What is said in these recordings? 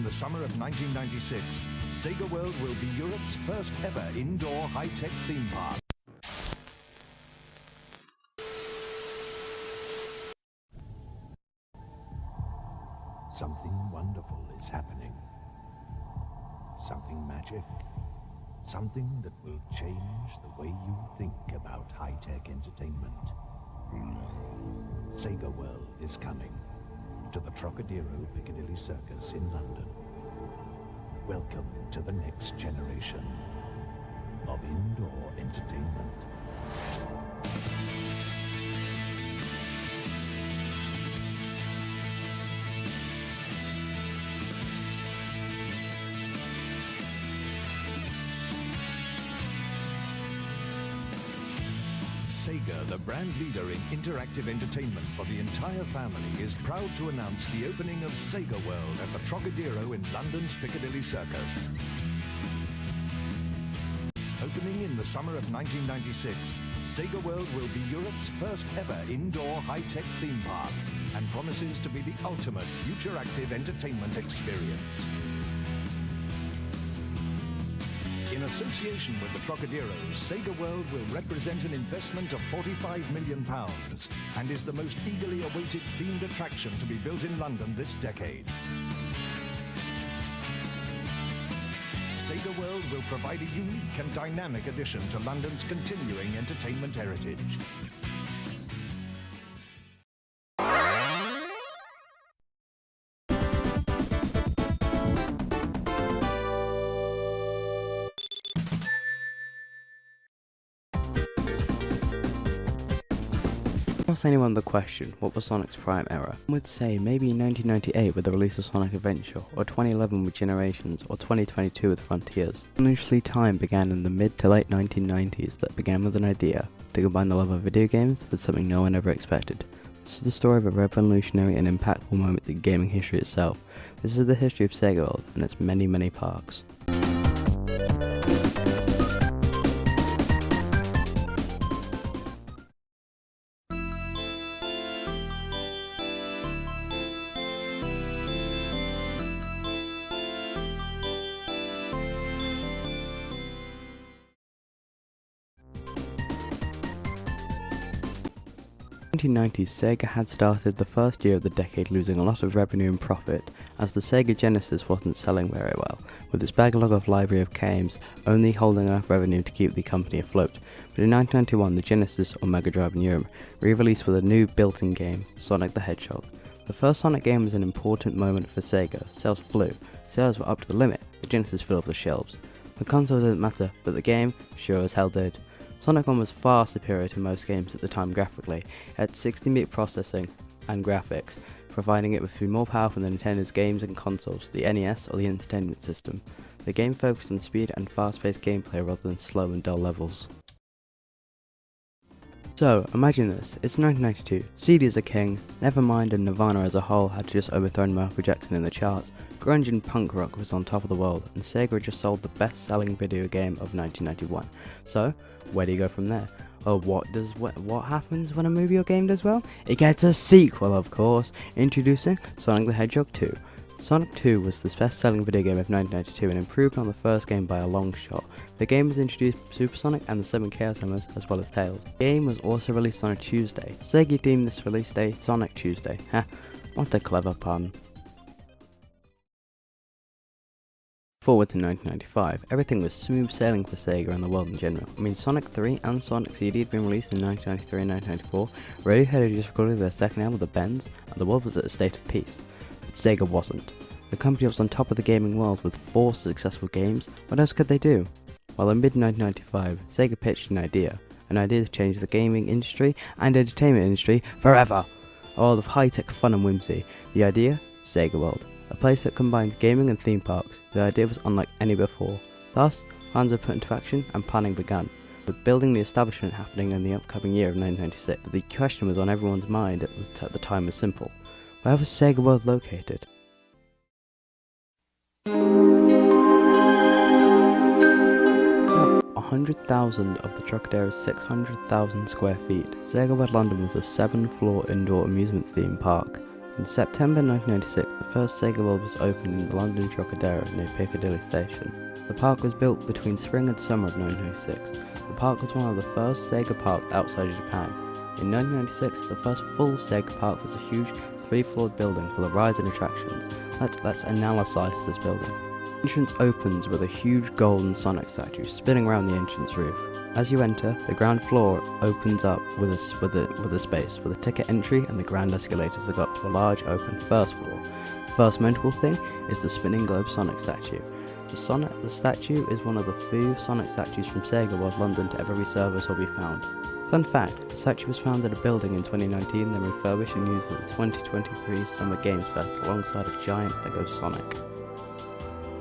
the summer of 1996, Segaworld will be Europe's first ever indoor high-tech theme park. Something wonderful is happening. Something magic. Something that will change the way you think about high-tech entertainment. Segaworld is coming to the Trocadero Piccadilly Circus in London. Welcome to the next generation of indoor entertainment. Sega, the brand leader in interactive entertainment for the entire family, is proud to announce the opening of Segaworld at the Trocadero in London's Piccadilly Circus. Opening in the summer of 1996, Segaworld will be Europe's first ever indoor high-tech theme park and promises to be the ultimate future-active entertainment experience. In association with the Trocadero, Segaworld will represent an investment of £45 million and is the most eagerly awaited themed attraction to be built in London this decade. Segaworld will provide a unique and dynamic addition to London's continuing entertainment heritage. Ask anyone the question, what was Sonic's prime era? Some would say maybe 1998 with the release of Sonic Adventure, or 2011 with Generations, or 2022 with Frontiers. Unusually time began in the mid to late 1990s that began with an idea to combine the love of video games with something no one ever expected. This is the story of a revolutionary and impactful moment in gaming history itself. This is the history of Segaworld and its many parks. In the 1990s, Sega had started the first year of the decade losing a lot of revenue and profit, as the Sega Genesis wasn't selling very well, with its backlog of library of games only holding enough revenue to keep the company afloat. But in 1991, the Genesis, or Mega Drive in Europe, re-released with a new built-in game, Sonic the Hedgehog. The first Sonic game was an important moment for Sega. Sales flew. Sales were up to the limit. The Genesis filled the shelves. The console didn't matter, but the game sure as hell did. Sonic 1 was far superior to most games at the time graphically. It had 16-bit processing and graphics, providing it with more powerful than Nintendo's games and consoles, the NES or the Entertainment System. The game focused on speed and fast-paced gameplay rather than slow and dull levels. So, imagine this, it's 1992, CDs are king, Nevermind and Nirvana as a whole had just overthrown Michael Jackson in the charts, grunge and punk rock was on top of the world, and Sega had just sold the best-selling video game of 1991. So, where do you go from there? Oh, what happens when a movie or game does well? It gets a sequel, of course, introducing Sonic the Hedgehog 2. Sonic 2 was the best-selling video game of 1992 and improved on the first game by a long shot. The game was introduced Super Sonic and the 7 Chaos Hammers, as well as Tails. The game was also released on a Tuesday. Sega deemed this release day Sonic Tuesday. Ha, what a clever pun. Forward to 1995, everything was smooth sailing for Sega and the world in general. I mean, Sonic 3 and Sonic CD had been released in 1993 and 1994, Radiohead had just recorded their second album, The Bends, and the world was at a state of peace. But Sega wasn't. The company was on top of the gaming world with 4 successful games. What else could they do? Well, in mid-1995, Sega pitched an idea to change the gaming industry and entertainment industry forever. A world of high-tech fun and whimsy. The idea? Segaworld. A place that combines gaming and theme parks. The idea was unlike any before. Thus, plans were put into action and planning began, with building the establishment happening in the upcoming year of 1996. But the question was on everyone's mind at the time was simple. Where was Segaworld located? 100,000 of the Trocadero's 600,000 square feet, Segaworld London was a 7-floor indoor amusement theme park. In September 1996, the the first Segaworld was opened in the London Trocadero near Piccadilly Station. The park was built between spring and summer of 1996. The park was one of the first Sega parks outside of Japan. In 1996, the first full Sega park was a huge 3-floored building full of rides and attractions. Let's analyse this building. The entrance opens with a huge golden Sonic statue spinning around the entrance roof. As you enter, the ground floor opens up with a space with a ticket entry and the grand escalators that go up to a large open first floor. The first notable thing is the spinning globe Sonic statue. The statue is one of the few Sonic statues from Segaworld London to ever resurface or be found. Fun fact, the statue was found at a building in 2019, then refurbished and used at the 2023 Summer Games Fest alongside a giant Lego Sonic.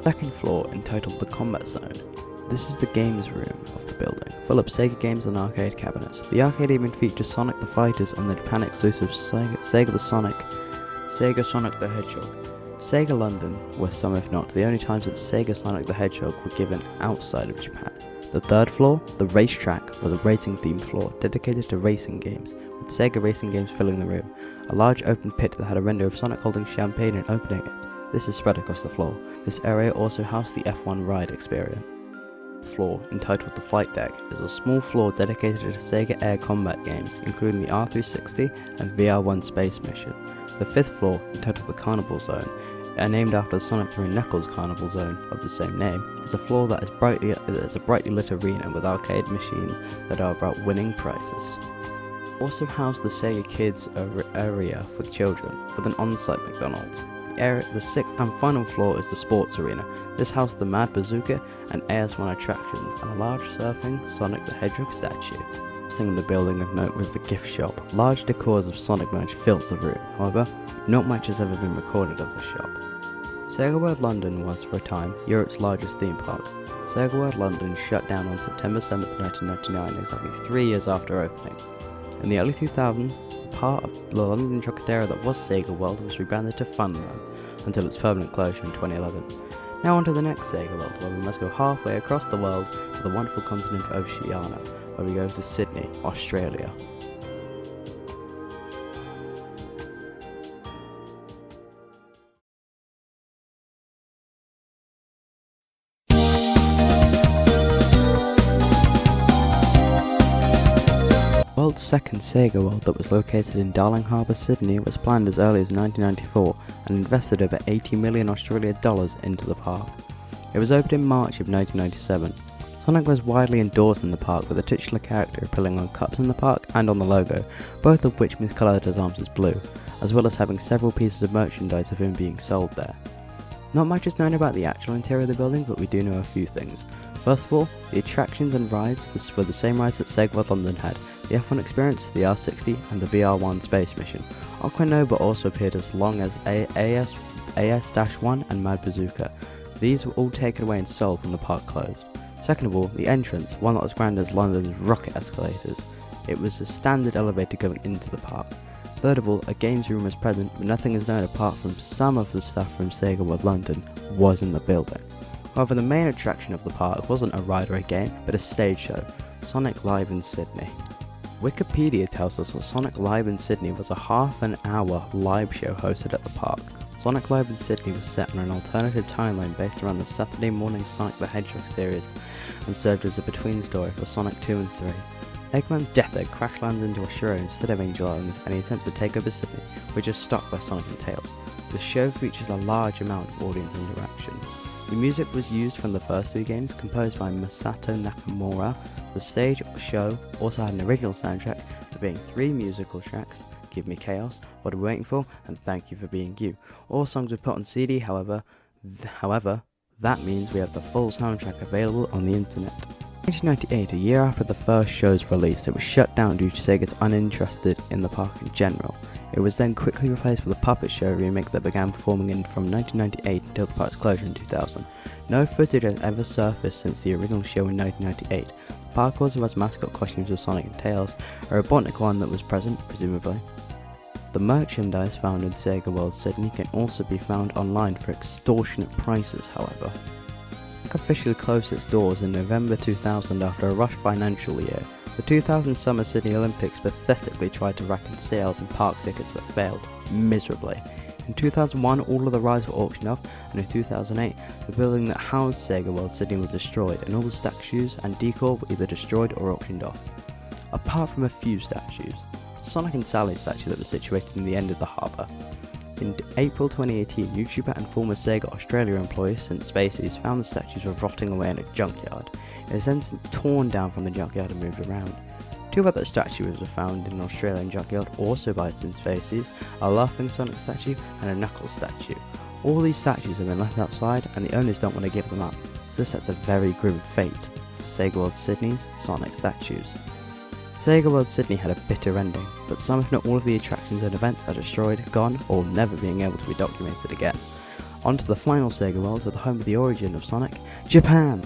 Second floor, entitled the Combat Zone. This is the games room of the building, full of Sega games and arcade cabinets. The arcade even features Sonic the Fighters and the Japan exclusive Sega Sonic the Hedgehog. Sega London were some, if not the only times that Sega Sonic the Hedgehog were given outside of Japan. The third floor, the racetrack, was a racing themed floor dedicated to racing games, with Sega racing games filling the room. A large open pit that had a render of Sonic holding champagne and opening it. This is spread across the floor. This area also housed the F1 ride experience. Floor, entitled the Flight Deck, is a small floor dedicated to Sega Air Combat games, including the R360 and VR1 Space Mission. The fifth floor, entitled the Carnival Zone, named after the Sonic 3 Knuckles Carnival Zone of the same name, is a floor that is a brightly lit arena with arcade machines that are about winning prizes. Also housed the Sega Kids area for children, with an on-site McDonald's. The sixth and final floor is the sports arena. This housed the Mad Bazooka and AS1 attractions, and a large surfing Sonic the Hedgehog statue. The last thing in the building of note was the gift shop. Large decors of Sonic merch fills the room. However, not much has ever been recorded of the shop. Segaworld London was, for a time, Europe's largest theme park. Segaworld London shut down on September 7th, 1999, exactly 3 years after opening. In the early 2000s, the part of the London Trocadero that was Segaworld was rebranded to Funland, until its permanent closure in 2011. Now on to the next Segaworld, where we must go halfway across the world to the wonderful continent of Oceania, where we go to Sydney, Australia. The world's second Segaworld, that was located in Darling Harbour, Sydney, was planned as early as 1994 and invested over 80 million Australian dollars into the park. It was opened in March of 1997. Sonic was widely endorsed in the park, with a titular character appearing on cups in the park and on the logo, both of which miscoloured his arms as blue, as well as having several pieces of merchandise of him being sold there. Not much is known about the actual interior of the building, but we do know a few things. First of all, the attractions and rides were the same rides that Segaworld London had: the F1 Experience, the R60, and the VR1 Space Mission. Aqua Nova also appeared as long as AS-1 and Mad Bazooka. These were all taken away and sold when the park closed. Second of all, the entrance, one that was branded as London's rocket escalators. It was a standard elevator going into the park. Third of all, a games room was present, but nothing is known apart from some of the stuff from Segaworld London was in the building. However, the main attraction of the park wasn't a ride or a game, but a stage show, Sonic Live in Sydney. Wikipedia tells us that Sonic Live in Sydney was a half-an-hour live show hosted at the park. Sonic Live in Sydney was set on an alternative timeline based around the Saturday morning Sonic the Hedgehog series and served as a between story for Sonic 2 and 3. Eggman's Death Egg crash lands into Australia instead of Angel Island, and he attempts to take over Sydney, which is stopped by Sonic and Tails. The show features a large amount of audience interaction. The music was used from the first 2 games, composed by Masato Nakamura. The stage show also had an original soundtrack, there being 3 musical tracks: Give Me Chaos, What Are We Waiting For, and Thank You For Being You. All songs were put on CD, however, that means we have the full soundtrack available on the internet. In 1998, a year after the first show's release, it was shut down due to Sega's uninterested in the park in general. It was then quickly replaced with a puppet show remake that began performing from 1998 until the park's closure in 2000. No footage has ever surfaced since the original show in 1998. The park also has mascot costumes of Sonic and Tails, a Robotnik one that was present, presumably. The merchandise found in Segaworld Sydney can also be found online for extortionate prices, however. The park officially closed its doors in November 2000 after a rushed financial year. The 2000 Summer Sydney Olympics pathetically tried to rack in sales and park tickets but failed miserably. In 2001, all of the rides were auctioned off, and in 2008, the building that housed Segaworld Sydney was destroyed, and all the statues and decor were either destroyed or auctioned off. Apart from a few statues, Sonic and Sally's statue that was situated in the end of the harbour. In April 2018, YouTuber and former Sega Australia employee St. Spacies found the statues were rotting away in a junkyard. It was then torn down from the junkyard and moved around. Two other statues were found in an Australian junkyard, also by St. Spacies, a laughing Sonic statue and a Knuckles statue. All these statues have been left outside and the owners don't want to give them up, so this sets a very grim fate for Segaworld Sydney's Sonic statues. Segaworld Sydney had a bitter ending, but some if not all of the attractions and events are destroyed, gone, or never being able to be documented again. On to the final Segaworld, to the home of the origin of Sonic, Japan!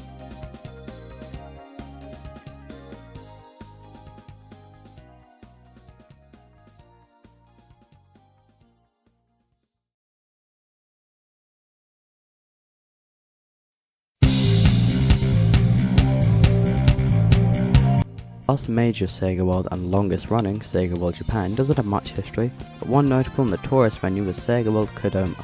Last major Segaworld and longest running Segaworld Japan doesn't have much history, but one notable and notorious venue was Segaworld Kodama.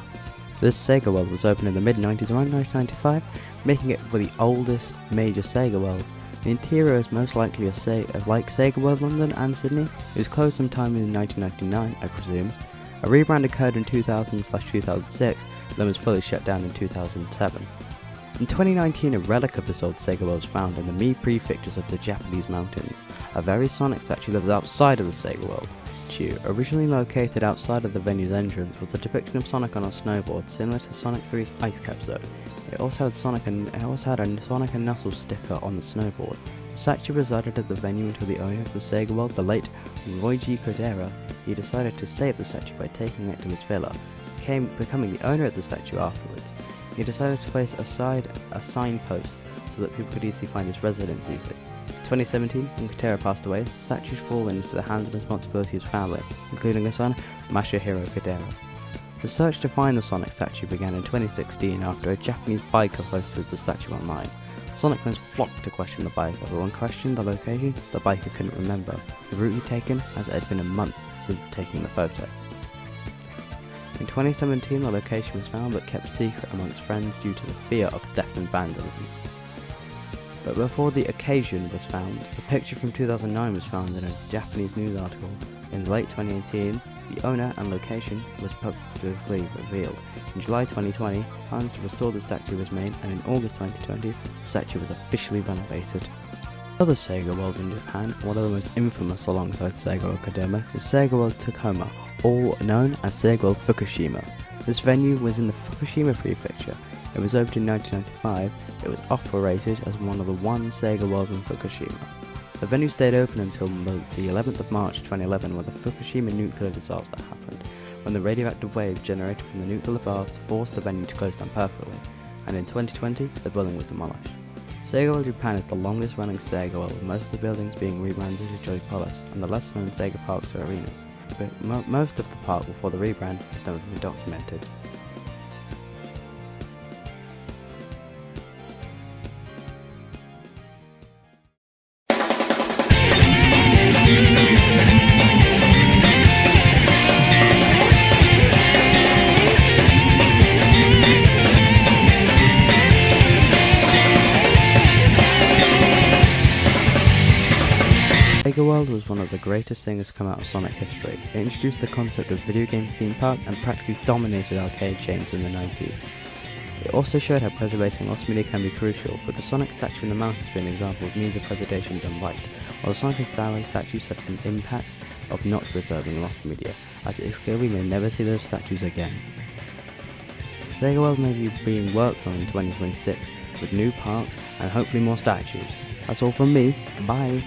This Segaworld was opened in the mid-90s, around 1995, making it for the oldest major Segaworld. The interior is most likely like Segaworld London and Sydney. It was closed sometime in 1999, I presume. A rebrand occurred in 2000/2006, then was fully shut down in 2007. In 2019, a relic of this old Segaworld was found in the Mie prefectures of the Japanese mountains. A very Sonic statue lives outside of the Segaworld. Originally located outside of the venue's entrance, was a depiction of Sonic on a snowboard, similar to Sonic 3's Ice Cap Zone. It also had a Sonic and Knuckles sticker on the snowboard. The statue resided at the venue until the owner of the Segaworld, the late Roigi Cordera, he decided to save the statue by taking it to his villa, becoming the owner of the statue afterwards. He decided to place a signpost so that people could easily find his residence easily. In 2017, when Cordera passed away, the statues fall into the hands and responsibility of his family, including his son, Masahiro Cordera. The search to find the Sonic statue began in 2016 after a Japanese biker posted the statue online. Sonic fans flocked to question the biker, but when questioned the location, the biker couldn't remember the route he'd taken, as it had been a month since taking the photo. In 2017, the location was found but kept secret amongst friends due to the fear of theft and vandalism. But before the occasion was found, a picture from 2009 was found in a Japanese news article. In late 2018, the owner and location was publicly revealed. In July 2020, plans to restore the statue was made, and in August 2020, the statue was officially renovated. Another Segaworld in Japan, one of the most infamous alongside Segaworld Kodama, is Segaworld Tacoma, all known as Segaworld Fukushima. This venue was in the Fukushima prefecture. It was opened in 1995. It was operated as one of the one Segaworld in Fukushima. The venue stayed open until the 11th of March 2011, when the Fukushima nuclear disaster happened, when the radioactive waves generated from the nuclear blast forced the venue to close down permanently, and in 2020 the building was demolished. Segaworld Japan is the longest running Segaworld, with most of the buildings being rebranded to Joy Palace, and the less known Sega Parks or Arenas. But most of the park before the rebrand is never been documented. Segaworld was one of the greatest things to come out of Sonic history. It introduced the concept of video game theme park and practically dominated arcade chains in the 90s. It also showed how preserving lost media can be crucial, with the Sonic statue in the mountains being an example of means of preservation done right, while the Sonic and Sally statue set an impact of not preserving lost media, as it is clear we may never see those statues again. Segaworld may be being worked on in 2026, with new parks and hopefully more statues. That's all from me, bye!